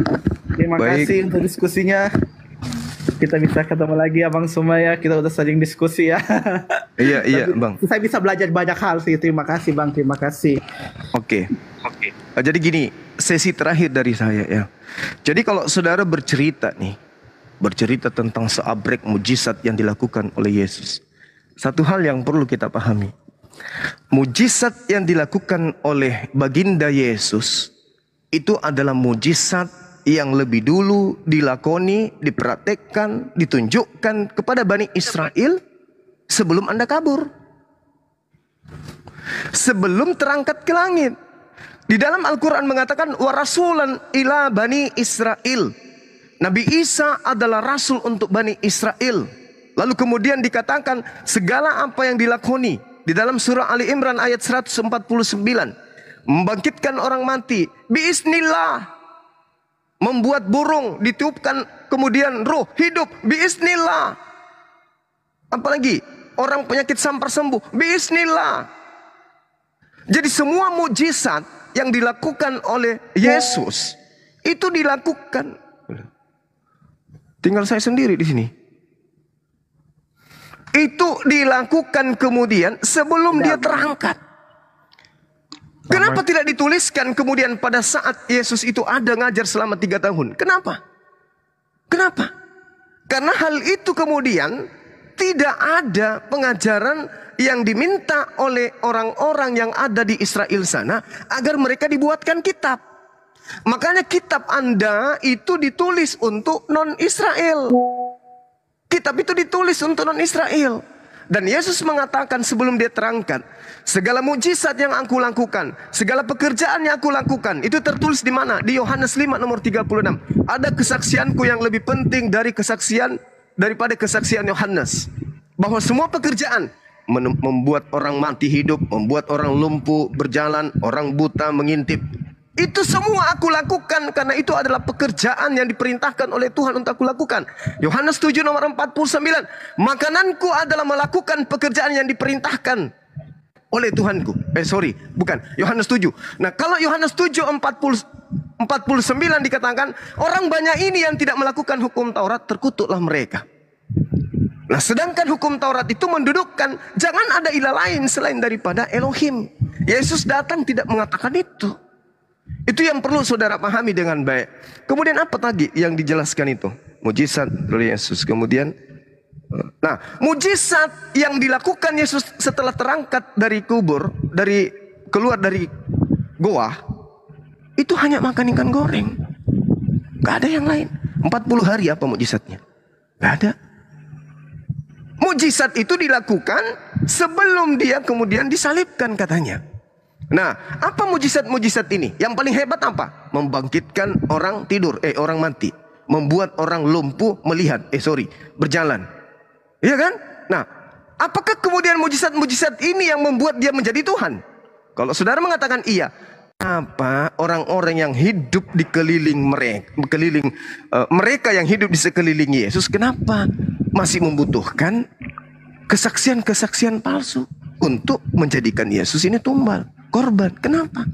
terima kasih untuk diskusinya. Kita bisa ketemu lagi ya Bang Suma ya. Kita udah sering diskusi ya. Iya Bang. Saya bisa belajar banyak hal sih. Terima kasih Bang, terima kasih. Oke. Jadi gini, sesi terakhir dari saya ya. Jadi kalau saudara bercerita tentang seabrek mujizat yang dilakukan oleh Yesus, satu hal yang perlu kita pahami. Mujizat yang dilakukan oleh baginda Yesus itu adalah mujizat yang lebih dulu dilakoni, dipraktekkan, ditunjukkan kepada Bani Israel sebelum Anda kabur. Sebelum terangkat ke langit. Di dalam Al-Quran mengatakan, wa rasulan ila Bani Israel. Nabi Isa adalah rasul untuk Bani Israel. Lalu kemudian dikatakan segala apa yang dilakoni. Di dalam surah Ali Imran ayat 149. Membangkitkan orang mati. Biiznillah. Membuat burung ditiupkan kemudian roh hidup biiznillah. Apalagi orang penyakit sampar sembuh biiznillah. Jadi semua mujizat yang dilakukan oleh Yesus itu dilakukan. Tinggal saya sendiri di sini. Itu dilakukan kemudian sebelum dia terangkat. Kenapa tidak dituliskan kemudian pada saat Yesus itu ada ngajar selama 3 tahun? Kenapa? Karena hal itu kemudian tidak ada pengajaran yang diminta oleh orang-orang yang ada di Israel sana agar mereka dibuatkan kitab. Makanya kitab Anda itu ditulis untuk non-Israel. Kitab itu ditulis untuk non-Israel. Dan Yesus mengatakan sebelum dia terangkat, segala mujizat yang aku lakukan, segala pekerjaan yang aku lakukan, itu tertulis di mana? Di Yohanes 5 nomor 36. Ada kesaksianku yang lebih penting daripada kesaksian Yohanes. Bahwa semua pekerjaan, membuat orang mati hidup, membuat orang lumpuh berjalan, orang buta mengintip, itu semua aku lakukan karena itu adalah pekerjaan yang diperintahkan oleh Tuhan untuk aku lakukan. Yohanes 7 nomor 49. Makananku adalah melakukan pekerjaan yang diperintahkan oleh Tuhanku. Bukan. Yohanes 7. Nah, kalau Yohanes 7 49 dikatakan, orang banyak ini yang tidak melakukan hukum Taurat, terkutuklah mereka. Nah, sedangkan hukum Taurat itu mendudukkan jangan ada ilah lain selain daripada Elohim. Yesus datang tidak mengatakan itu. Itu yang perlu saudara pahami dengan baik. Kemudian apa tadi yang dijelaskan itu? Mujizat oleh Yesus. Kemudian, nah, mujizat yang dilakukan Yesus setelah terangkat dari kubur, keluar dari goa, itu hanya makan ikan goreng. Gak ada yang lain. 40 hari apa mukjizatnya? Gak ada. Mukjizat itu dilakukan sebelum dia kemudian disalibkan katanya. Nah, apa mukjizat-mukjizat ini? Yang paling hebat apa? Membangkitkan orang tidur, orang mati. Membuat orang lumpuh melihat, berjalan. Iya kan? Nah, apakah kemudian mukjizat-mukjizat ini yang membuat dia menjadi Tuhan? Kalau saudara mengatakan iya, apa orang-orang yang hidup di mereka yang hidup di sekeliling Yesus, kenapa masih membutuhkan kesaksian-kesaksian palsu untuk menjadikan Yesus ini tumbal, korban? Kenapa?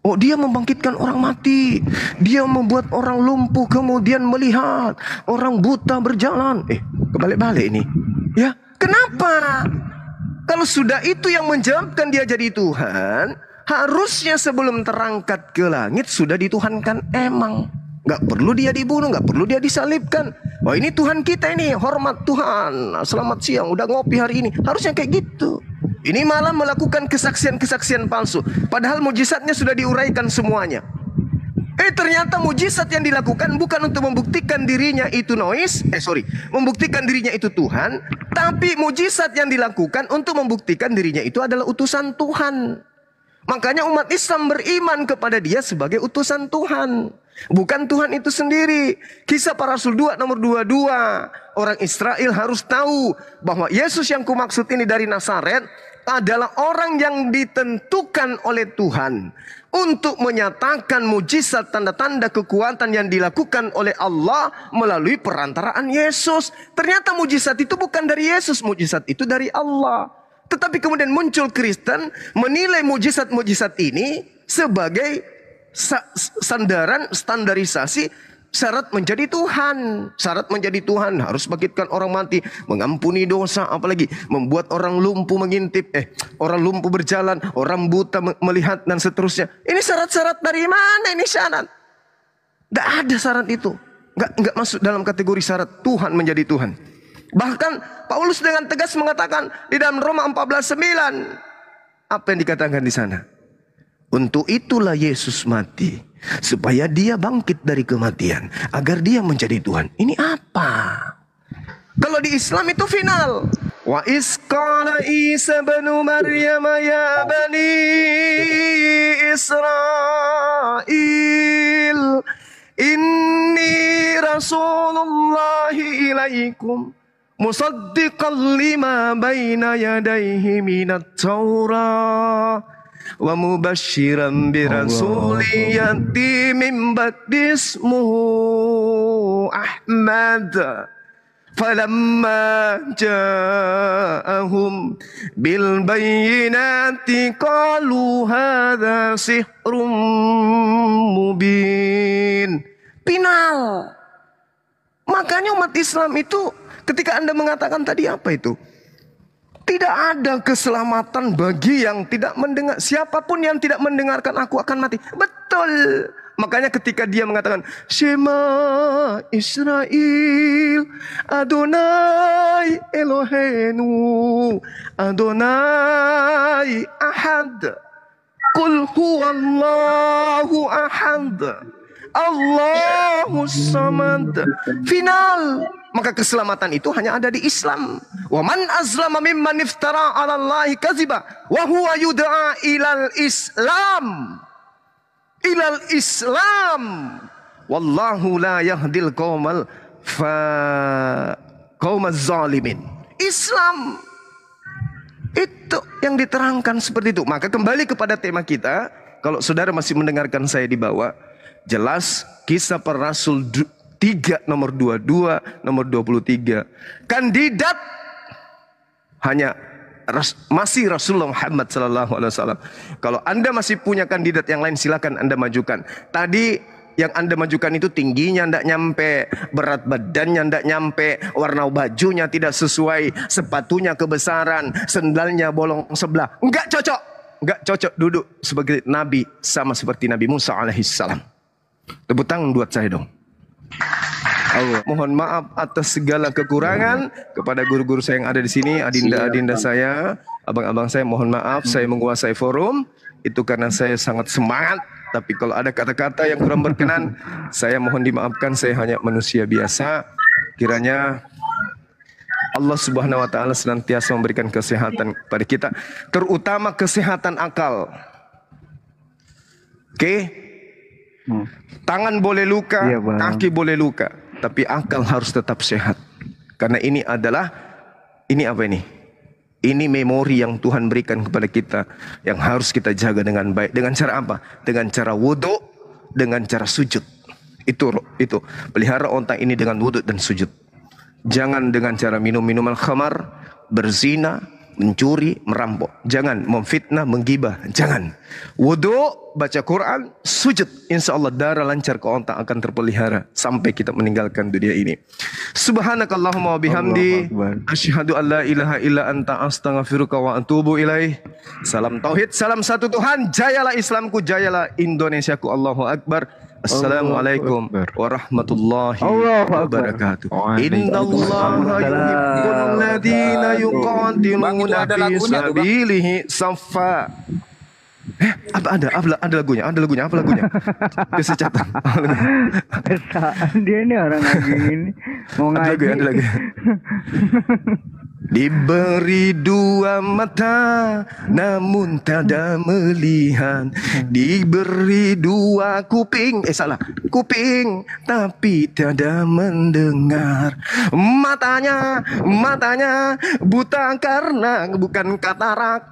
Oh, dia membangkitkan orang mati, dia membuat orang lumpuh kemudian melihat, orang buta berjalan. Kebalik-balik ini. Ya, kenapa? Kalau sudah itu yang menjawabkan dia jadi Tuhan, harusnya sebelum terangkat ke langit sudah dituhankan emang. Gak perlu dia dibunuh, gak perlu dia disalibkan. Wah, ini Tuhan kita ini, hormat Tuhan, selamat siang, udah ngopi hari ini. Harusnya kayak gitu. Ini malah melakukan kesaksian-kesaksian palsu. Padahal mujizatnya sudah diuraikan semuanya. Ternyata mujizat yang dilakukan bukan untuk membuktikan dirinya itu membuktikan dirinya itu Tuhan. Tapi mujizat yang dilakukan untuk membuktikan dirinya itu adalah utusan Tuhan. Makanya umat Islam beriman kepada dia sebagai utusan Tuhan. Bukan Tuhan itu sendiri. Kisah Para Rasul 2 nomor 22. Orang Israel harus tahu bahwa Yesus yang kumaksud ini dari Nazaret adalah orang yang ditentukan oleh Tuhan untuk menyatakan mujizat, tanda-tanda kekuatan yang dilakukan oleh Allah melalui perantaraan Yesus. Ternyata mujizat itu bukan dari Yesus, mujizat itu dari Allah. Tetapi kemudian muncul Kristen menilai mujizat-mujizat ini sebagai standarisasi syarat menjadi Tuhan. Syarat menjadi Tuhan harus bangkitkan orang mati, mengampuni dosa, apalagi membuat orang lumpuh mengintip, orang lumpuh berjalan, orang buta melihat dan seterusnya. Ini syarat-syarat dari mana ini syarat? Tidak ada syarat itu. Nggak masuk dalam kategori syarat Tuhan menjadi Tuhan. Bahkan Paulus dengan tegas mengatakan di dalam Roma 14:9, apa yang dikatakan di sana? Untuk itulah Yesus mati, supaya dia bangkit dari kematian, agar dia menjadi Tuhan. Ini apa? Kalau di Islam itu final. Wa isqala Isa bin Maryam ya bani Israel, inni rasulullahi ilaikum musaddiqan lima baina yadayhi minat Taurah wa mubashiran bi rasulin yati min ba'di ismuhu Ahmad falamma ja'ahum bil bayyinati qalu hadza sihrun mubin. Final. Makanya umat Islam itu ketika Anda mengatakan tadi apa itu? Tidak ada keselamatan bagi yang tidak mendengar. Siapapun yang tidak mendengarkan aku akan mati. Betul. Makanya ketika dia mengatakan Shema Israel Adonai Elohenu Adonai Ahad Qul huwallahu ahad Allahus samad. Final. Maka keselamatan itu hanya ada di Islam. Wa man azlama mimman iftara 'ala Allahi kadziba wa huwa yud'a ilal Islam. Ilal Islam. Wallahu la yahdil qaumal zalimin. Islam. Itu yang diterangkan seperti itu. Maka kembali kepada tema kita. Kalau saudara masih mendengarkan saya di bawah, jelas Kisah Para Rasul 3 nomor 22, nomor 23. Kandidat hanya masih Rasulullah Muhammad sallallahu alaihi wasallam. Kalau Anda masih punya kandidat yang lain, silakan Anda majukan. Tadi yang Anda majukan itu tingginya tidak nyampe, berat badannya tidak nyampe, warna bajunya tidak sesuai, sepatunya kebesaran, sendalnya bolong sebelah. Enggak cocok. Enggak cocok duduk sebagai nabi sama seperti Nabi Musa alaihissalam. Tepuk tangan buat saya dong. Allah. Mohon maaf atas segala kekurangan kepada guru-guru saya yang ada di sini, adinda-adinda saya, abang-abang saya, mohon maaf saya menguasai forum. itu karena saya sangat semangat. Tapi kalau ada kata-kata yang kurang berkenan, saya mohon dimaafkan, saya hanya manusia biasa. Kiranya Allah Subhanahu wa taala senantiasa memberikan kesehatan kepada kita, terutama kesehatan akal. Oke? Tangan boleh luka, Iya, Bang. kaki boleh luka, tapi akal harus tetap sehat. Karena ini adalah apa ini? Ini memori yang Tuhan berikan kepada kita yang harus kita jaga dengan baik. Dengan cara apa? Dengan cara wudhu, dengan cara sujud. Itu pelihara otak ini dengan wudhu dan sujud. Jangan dengan cara minum minuman khamar, berzina, mencuri, merampok. Jangan memfitnah, menggibah. Jangan. Wudhu, baca Quran, sujud. Insya Allah darah lancar ke otak akan terpelihara sampai kita meninggalkan dunia ini. Subhanakallahumma wa bihamdi, asyhadu an la ilaha illa anta, astaghfiruka wa atubu ilaih. Salam tauhid, salam satu Tuhan. Jayalah Islamku, jayalah Indonesiaku. Allahu akbar. Assalamualaikum warahmatullahi wabarakatuh. Innallaha yuhibbul ladzina yuqatiluna fi sabilihi saffa. Ada lagunya, apa lagunya? Kesecatan. Kesaan dia ini orang lagi ini mau ngaji. Ada lagi. Diberi dua mata namun tidak melihat, diberi dua kuping kuping tapi tidak mendengar, matanya buta karena bukan katarak,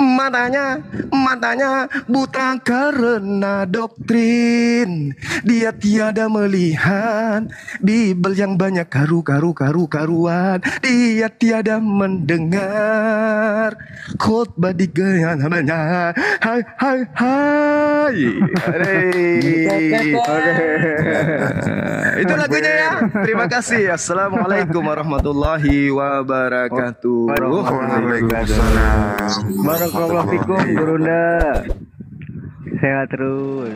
matanya buta karena doktrin, dia tiada melihat Bibel yang banyak karuan, dia tiada mendengar khotbah di gereja. Hai. Itu lagunya ya. Terima kasih. Assalamualaikum warahmatullahi wabarakatuh. Waalaikumsalam. Barakallahu fikum, Gurunda. Sehat terus.